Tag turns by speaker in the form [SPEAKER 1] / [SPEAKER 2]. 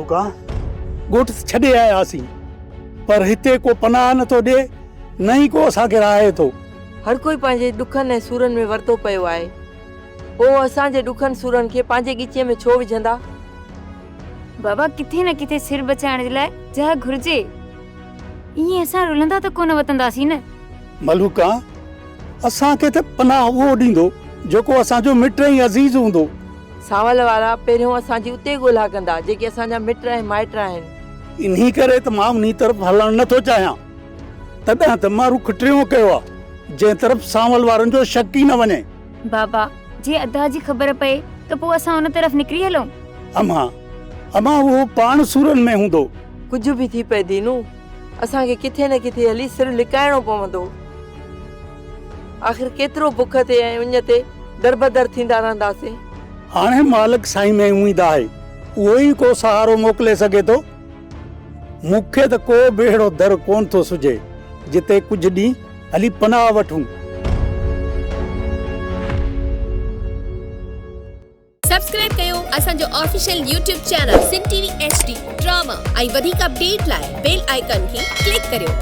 [SPEAKER 1] मलूका ॻोठ छॾे आयासीं पर हिते को पनाह नथो ॾे न ई को असांखे राहे थो।
[SPEAKER 2] हर कोई पंहिंजे ॾुखनि ऐं सूरनि में वरतो पियो आहे। पोइ असांजे ॾुखनि सूरनि खे पंहिंजे ॻीचीअ में छो विझंदा?
[SPEAKER 3] बाबा किथे न किथे सिर बचाइण जे लाइ जॻह घुर्जे। ईअं असां रुलंदा त कोन वतंदासीं न।
[SPEAKER 1] मलूका असांखे त पनाह उहो ॾींदो जेको असांजो मिट ऐं अज़ीज़ हूंदो।
[SPEAKER 2] सावल वारा पहिरियों असांजी उते ॻोल्हा कंदा जेके असांजा मिट ऐं माइट आहिनि।
[SPEAKER 1] इन्ही करे त मां उन्ही तरफ़ हलणु नथो चाहियां। तॾहिं त मां रुख टियों कयो आहे जंहिं तरफ़ सावल वारनि जो शक ई न वञे।
[SPEAKER 3] बाबा जे अदा जी ख़बर पए त पोइ असां उन तरफ़ निकिरी हलूं।
[SPEAKER 1] अमा उहो पाण सूरनि में हूंदो।
[SPEAKER 2] कुझु बि थी पए दीनू, असांखे किथे न किथे हली सिर लिकाइणो पवंदो। आख़िर केतिरो बुख ते ऐं उञ ते दरबदर थींदा रहंदासीं।
[SPEAKER 1] हाणे मालिक साईं में उम्मीद आहे उहो ई को सहारो मोकिले सघे थो। मूंखे त को बेड़ो दर कोन थो सुझे जिते कुझु ॾींहुं हली पनाह वठूं।
[SPEAKER 4] सब्सक्राइब कयो असांजो official YouTube channel Singh TV HD drama ऐं वधीक अपडेट लाइ बेल आइकन खे क्लिक करियो।